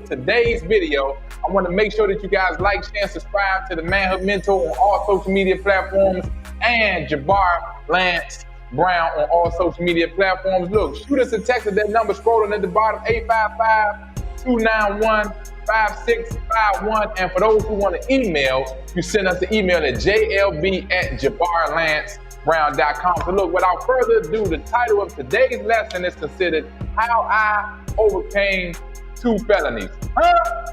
today's video. I want to make sure that you guys like, share, and subscribe to the Manhood Mentor on all social media platforms and JABAR LANCE BROWN on all social media platforms. Look, shoot us a text at that number scrolling at the bottom, 855-291-5651. And for those who want to email, you send us an email at jlb@jabarlancebrown.com. So look, without further ado, the title of today's lesson is considered How I Overcame 2 Felonies.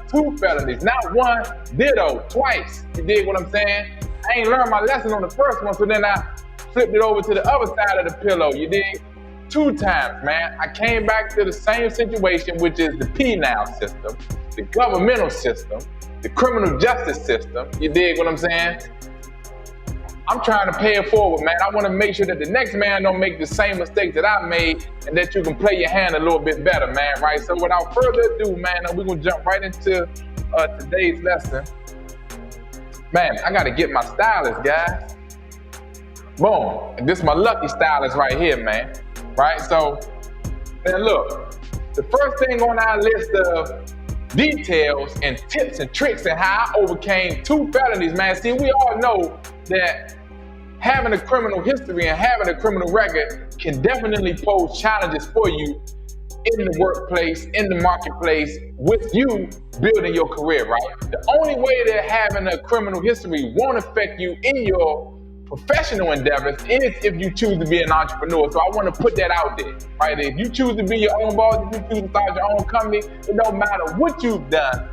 Two felonies, not one, ditto, twice. You dig what I'm saying? I ain't learned my lesson on the first one, so then I flipped it over to the other side of the pillow, you dig? 2 times, man. I came back to the same situation, which is the penal system, the governmental system, the criminal justice system. You dig what I'm saying? I'm trying to pay it forward, man. I want to make sure that the next man don't make the same mistakes that I made and that you can play your hand a little bit better, man, right? So without further ado, man, we're going to jump right into today's lesson. Man, I got to get my stylist, guys. Boom. And this is my lucky stylist right here, man. Right? So, man, look. The first thing on our list of details and tips and tricks and how I overcame 2 felonies, man. See, we all know that having a criminal history and having a criminal record can definitely pose challenges for you in the workplace, in the marketplace, with you building your career, right? The only way that having a criminal history won't affect you in your professional endeavors is if you choose to be an entrepreneur. So I want to put that out there, right? If you choose to be your own boss, if you choose to start your own company, it don't matter what you've done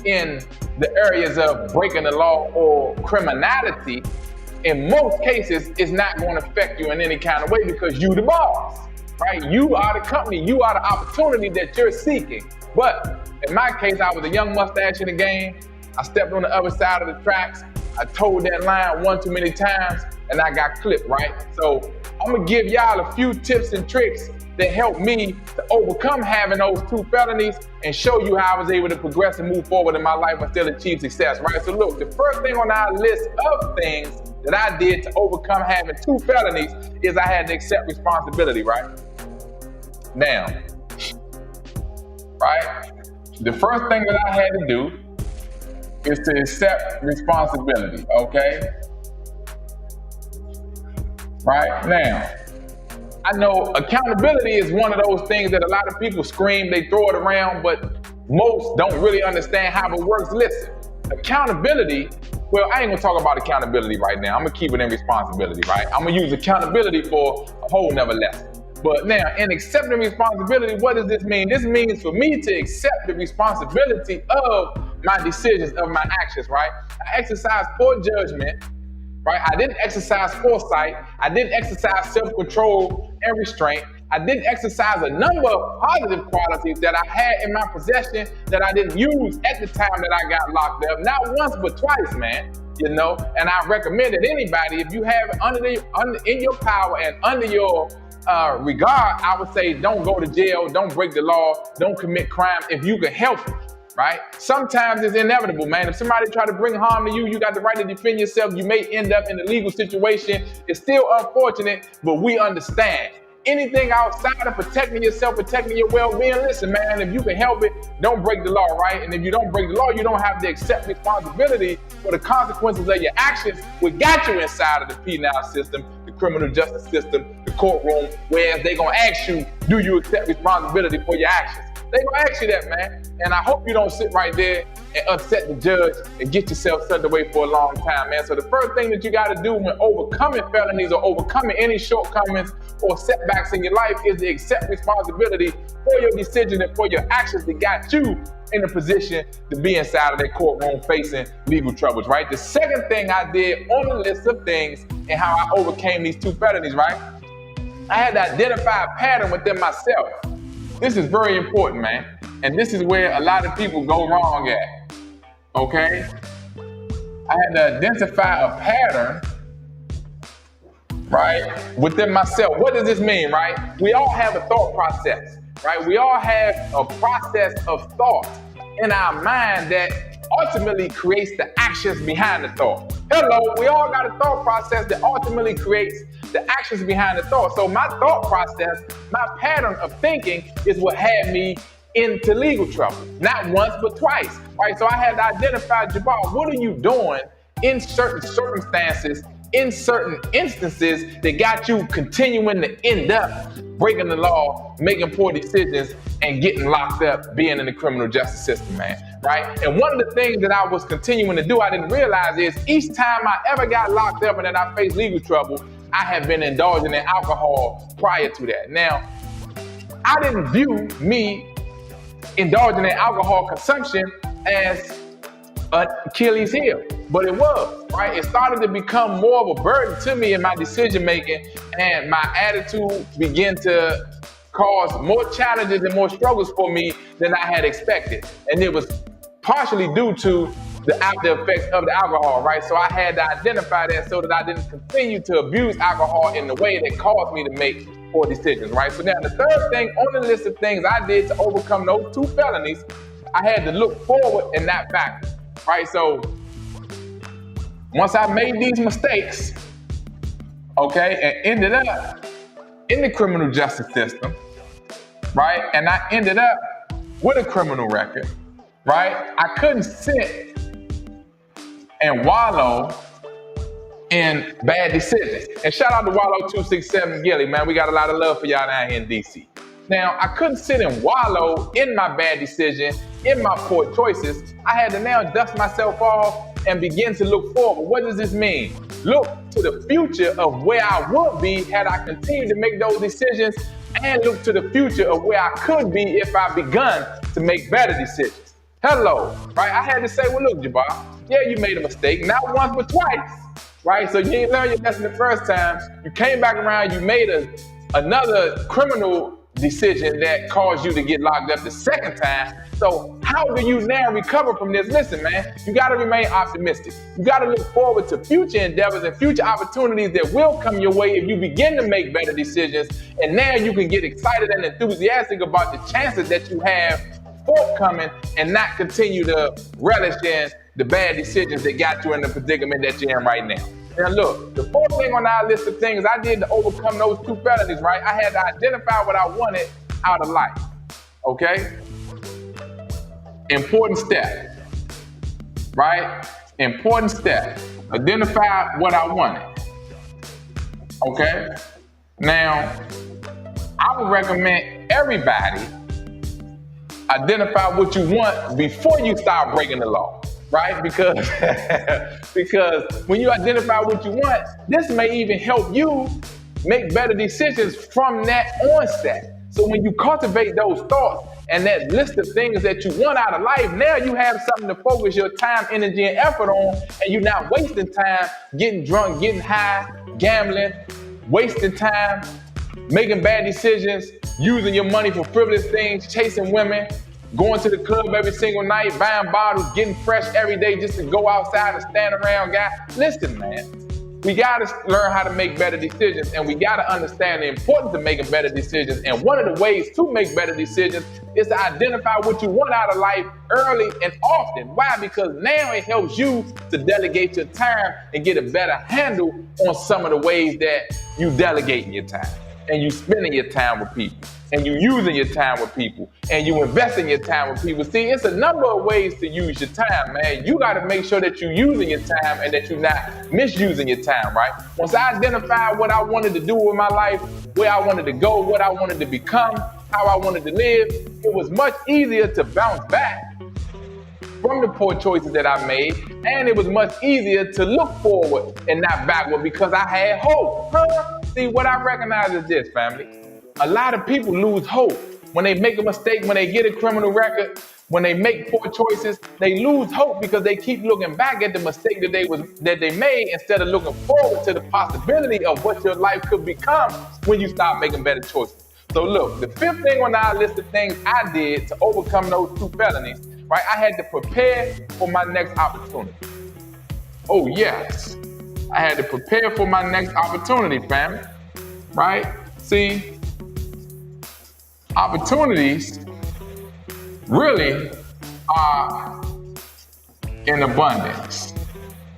in the areas of breaking the law or criminality. In most cases, it's not going to affect you in any kind of way because you the boss, right? You are the company, you are the opportunity that you're seeking. But in my case, I was a young mustache in the game. I stepped on the other side of the tracks. I told that line one too many times and I got clipped, right? So I'm gonna give y'all a few tips and tricks that helped me to overcome having those 2 felonies and show you how I was able to progress and move forward in my life and still achieve success, right? So look, the first thing on our list of things that I did to overcome having 2 felonies is I had to accept responsibility, right? Now, right? The first thing that I had to do is to accept responsibility, okay? Right? Now, I know accountability is one of those things that a lot of people scream, they throw it around, but most don't really understand how it works. Listen, accountability, well, I ain't gonna talk about accountability right now. I'm gonna keep it in responsibility, right? I'm gonna use accountability for a whole nother lesson. But now, in accepting responsibility, what does this mean? This means for me to accept the responsibility of my decisions, of my actions, right? I exercise poor judgment, right? I didn't exercise foresight. I didn't exercise self-control and restraint. I didn't exercise a number of positive qualities that I had in my possession that I didn't use at the time that I got locked up. Not once, but twice, man. You know, and I recommend that anybody, if you have it in your power and under your regard, I would say don't go to jail, don't break the law, don't commit crime if you can help it, right? Sometimes it's inevitable, man. If somebody try to bring harm to you, you got the right to defend yourself. You may end up in a legal situation. It's still unfortunate, but we understand. Anything outside of protecting yourself, protecting your well-being, listen, man, if you can help it, don't break the law, right? And if you don't break the law, you don't have to accept responsibility for the consequences of your actions, what got you inside of the penal system, the criminal justice system, the courtroom, whereas they gonna ask you, do you accept responsibility for your actions? They gonna ask you that, man. And I hope you don't sit right there and upset the judge and get yourself set away for a long time, man. So the first thing that you gotta do when overcoming felonies or overcoming any shortcomings or setbacks in your life is to accept responsibility for your decision and for your actions that got you in a position to be inside of that courtroom facing legal troubles, right? The second thing I did on the list of things and how I overcame these 2 felonies, right? I had to identify a pattern within myself. This is very important, man. And this is where a lot of people go wrong at, okay? I had to identify a pattern, right, within myself. What does this mean, right? We all have a thought process, right? We all have a process of thought in our mind that ultimately creates the actions behind the thought. Hello, we all got a thought process that ultimately creates the actions behind the thought. So my thought process, my pattern of thinking is what had me into legal trouble. Not once, but twice, right? So I had to identify, JABAR, what are you doing in certain circumstances, in certain instances that got you continuing to end up breaking the law, making poor decisions, and getting locked up, being in the criminal justice system, man, right? And one of the things that I was continuing to do, I didn't realize is each time I ever got locked up and then I faced legal trouble, I had been indulging in alcohol prior to that. Now, I didn't view me indulging in alcohol consumption as an Achilles heel, but it was, right? It started to become more of a burden to me in my decision making, and my attitude began to cause more challenges and more struggles for me than I had expected. And it was partially due to the after effects of the alcohol, right? So I had to identify that so that I didn't continue to abuse alcohol in the way that caused me to make poor decisions, right? So now the third thing on the list of things I did to overcome those 2 felonies, I had to look forward and not backward. Right, so once I made these mistakes, okay, and ended up in the criminal justice system, right, and I ended up with a criminal record, right, I couldn't sit and wallow in bad decisions. And shout out to Wallow 267 Gilly, man, we got a lot of love for y'all down here in DC. Now, I couldn't sit and wallow in my bad decision, in my poor choices. I had to now dust myself off and begin to look forward. What does this mean? Look to the future of where I would be had I continued to make those decisions, and look to the future of where I could be if I begun to make better decisions. Hello, right? I had to say, well, look, JABAR, yeah, you made a mistake, not once, but twice, right? So you didn't learn your lesson the first time. You came back around, you made another criminal decision that caused you to get locked up the second time. So how do you now recover from this? Listen, man, you got to remain optimistic. You got to look forward to future endeavors and future opportunities that will come your way if you begin to make better decisions. And now you can get excited and enthusiastic about the chances that you have forthcoming and not continue to relish in the bad decisions that got you in the predicament that you're in right now. Now look, the fourth thing on our list of things I did to overcome those 2 felonies, right? I had to identify what I wanted out of life, okay? Important step, right? Important step. Identify what I wanted, okay? Now, I would recommend everybody identify what you want before you start breaking the law. Right? Because when you identify what you want, this may even help you make better decisions from that onset. So when you cultivate those thoughts and that list of things that you want out of life, now you have something to focus your time, energy, and effort on, and you're not wasting time getting drunk, getting high, gambling, wasting time, making bad decisions, using your money for frivolous things, chasing women, going to the club every single night, buying bottles, getting fresh every day just to go outside and stand around, guys. Listen, man, we gotta learn how to make better decisions, and we gotta understand the importance of making better decisions. And one of the ways to make better decisions is to identify what you want out of life early and often. Why? Because now it helps you to delegate your time and get a better handle on some of the ways that you delegating your time, and you spending your time with people, and you using your time with people, and you investing your time with people. See, it's a number of ways to use your time, man. You got to make sure that you're using your time and that you're not misusing your time, right? Once I identified what I wanted to do with my life, where I wanted to go, what I wanted to become, how I wanted to live, it was much easier to bounce back from the poor choices that I made, and it was much easier to look forward and not backward because I had hope. See, what I recognize is this, family. A lot of people lose hope when they make a mistake, when they get a criminal record, when they make poor choices. They lose hope because they keep looking back at the mistake that they made instead of looking forward to the possibility of what your life could become when you start making better choices. So look, the fifth thing on our list of things I did to overcome those 2 felonies, right? I had to prepare for my next opportunity. Oh yes, I had to prepare for my next opportunity, family, right? See, opportunities really are in abundance.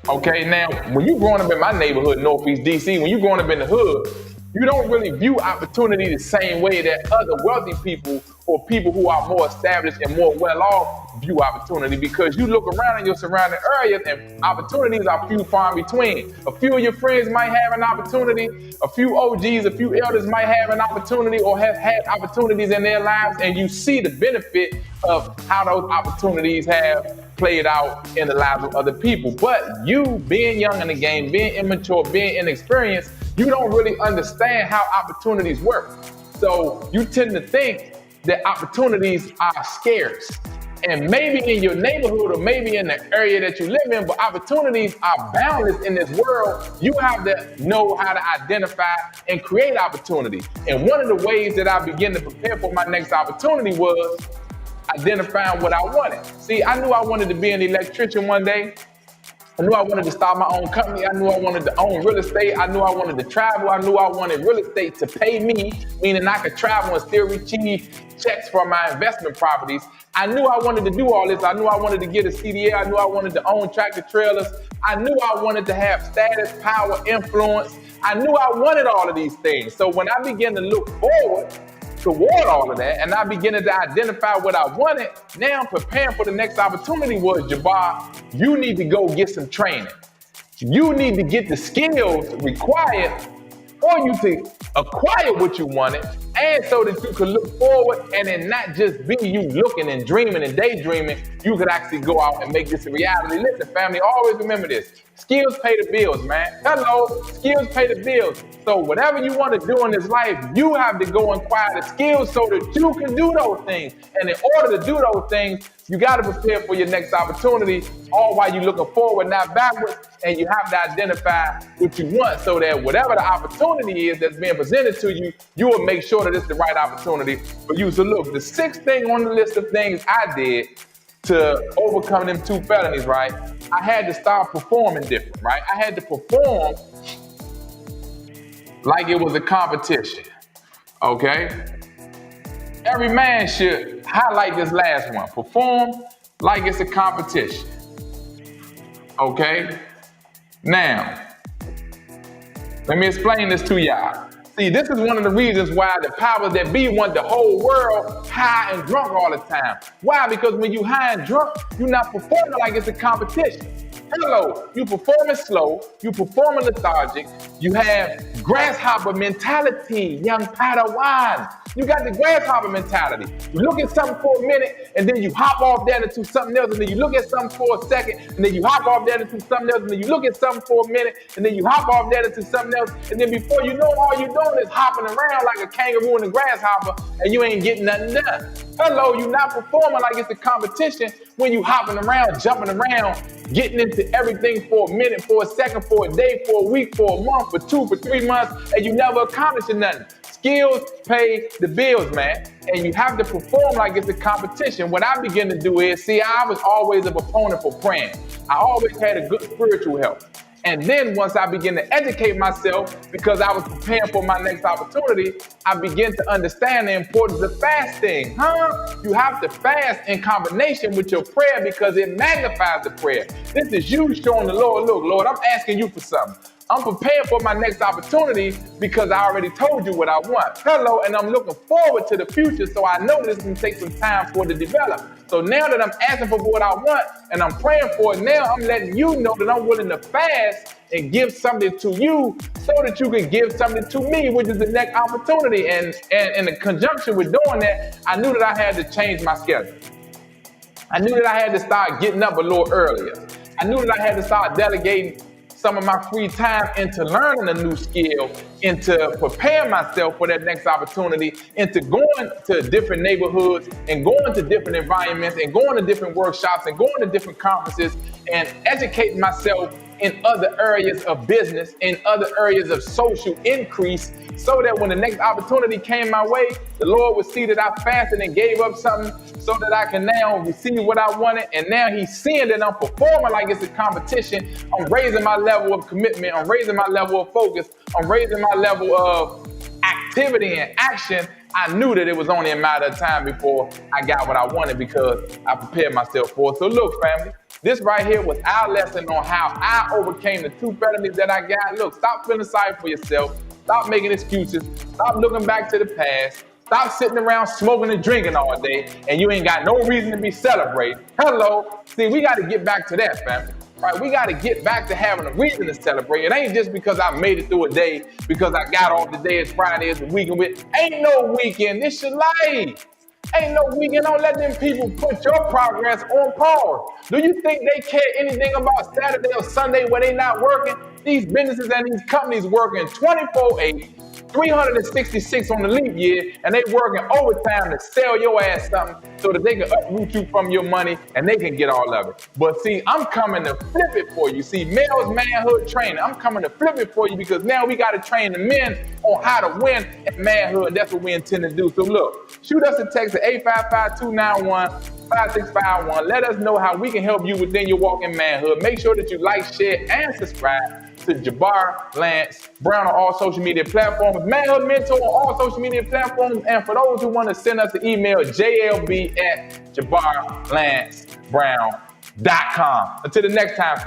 Okay, now when you growing up in my neighborhood, Northeast DC, when you growing up in the hood, You don't really view opportunity the same way that other wealthy people or people who are more established and more well-off view opportunity, because you look around in your surrounding areas and opportunities are few far in between. A few of your friends might have an opportunity, a few OGs, a few elders might have an opportunity or have had opportunities in their lives, and you see the benefit of how those opportunities have played out in the lives of other people. But you, being young in the game, being immature, being inexperienced, you don't really understand how opportunities work. So you tend to think that opportunities are scarce. And maybe in your neighborhood or maybe in the area that you live in, but opportunities are boundless in this world. You have to know how to identify and create opportunity. And one of the ways that I began to prepare for my next opportunity was identifying what I wanted. See, I knew I wanted to be an electrician one day. I knew I wanted to start my own company. I knew I wanted to own real estate. I knew I wanted to travel. I knew I wanted real estate to pay me, meaning I could travel and still receive checks from my investment properties. I knew I wanted to do all this. I knew I wanted to get a CDL. I knew I wanted to own tractor trailers. I knew I wanted to have status, power, influence. I knew I wanted all of these things. So when I began to look forward toward all of that, and I began to identify what I wanted, now preparing for the next opportunity was, Jabbar, you need to go get some training. You need to get the skills required for you to acquire what you wanted, and so that you could look forward and it not just be you looking and dreaming and daydreaming, you could actually go out and make this a reality. Listen, family, always remember this. Skills pay the bills, man. Hello, skills pay the bills. So whatever you want to do in this life, you have to go acquire the skills so that you can do those things. And in order to do those things, you got to prepare for your next opportunity, all while you're looking forward, not backwards. And you have to identify what you want so that whatever the opportunity is that's being presented to you, you will make sure that it's the right opportunity for you. So look, the sixth thing on the list of things I did to overcome them 2 felonies, right? I had to start performing different, right? I had to perform like it was a competition, okay? Every man should highlight this last one. Perform like it's a competition, okay? Now, let me explain this to y'all. See, this is one of the reasons why the powers that be want the whole world high and drunk all the time. Why? Because when you high and drunk, you're not performing like it's a competition. Hello, you performing slow, you performing lethargic, you have grasshopper mentality, young Padawan. You got the grasshopper mentality. You look at something for a minute, and then you hop off that into something else, and then you look at something for a second, and then you hop off that into something else, and then you look at something for a minute, and then you hop off that into something else, and then before you know, all you're doing is hopping around like a kangaroo and a grasshopper, and you ain't getting nothing done. Hello, you're not performing like it's a competition when you hopping around, jumping around, getting into everything for a minute, for a second, for a day, for a week, for a month, for 2, for 3 months, and you never accomplishing nothing. Skills pay the bills, man, and you have to perform like it's a competition. What I begin to do is, see, I was always a proponent for praying. I always had a good spiritual health. And then once I began to educate myself, because I was preparing for my next opportunity, I began to understand the importance of fasting. You have to fast in combination with your prayer because it magnifies the prayer. This is you showing the Lord, look, Lord, I'm asking you for something. I'm prepared for my next opportunity because I already told you what I want. Hello, and I'm looking forward to the future, so I know this is going to take some time for it to develop. So now that I'm asking for what I want and I'm praying for it, now I'm letting you know that I'm willing to fast and give something to you so that you can give something to me, which is the next opportunity. And in the conjunction with doing that, I knew that I had to change my schedule. I knew that I had to start getting up a little earlier. I knew that I had to start delegating some of my free time into learning a new skill, into preparing myself for that next opportunity, into going to different neighborhoods and going to different environments and going to different workshops and going to different conferences and educating myself in other areas of business, in other areas of social increase, so that when the next opportunity came my way, the Lord would see that I fasted and gave up something so that I can now receive what I wanted. And now he's seeing that I'm performing like it's a competition. I'm raising my level of commitment. I'm raising my level of focus. I'm raising my level of activity and action. I knew that it was only a matter of time before I got what I wanted because I prepared myself for it. So look, family, this right here was our lesson on how I overcame the 2 felonies that I got. Look, stop feeling sorry for yourself. Stop making excuses. Stop looking back to the past. Stop sitting around smoking and drinking all day, and you ain't got no reason to be celebrating. Hello. See, we got to get back to that, fam. Right? We got to get back to having a reason to celebrate. It ain't just because I made it through a day, because I got off the day, it's Friday, it's the weekend. Ain't no weekend. This your life. Ain't no weekend. Don't let them people put your progress on pause. Do you think they care anything about Saturday or Sunday when they not working? These businesses and these companies working 24/8, 366 on the leap year, and they working overtime to sell your ass something so that they can uproot you from your money and they can get all of it. But see, I'm coming to flip it for you. See, Mel's Manhood Training, I'm coming to flip it for you because now we got to train the men on how to win at manhood. That's what we intend to do. So look, shoot us a text at 855-291-5651. Let us know how we can help you within your walk in manhood. Make sure that you like, share, and subscribe to JABAR Lance Brown on all social media platforms, Manhood Mentor on all social media platforms, and for those who want to send us an email, JLB@JabarLanceBrown.com. Until the next time,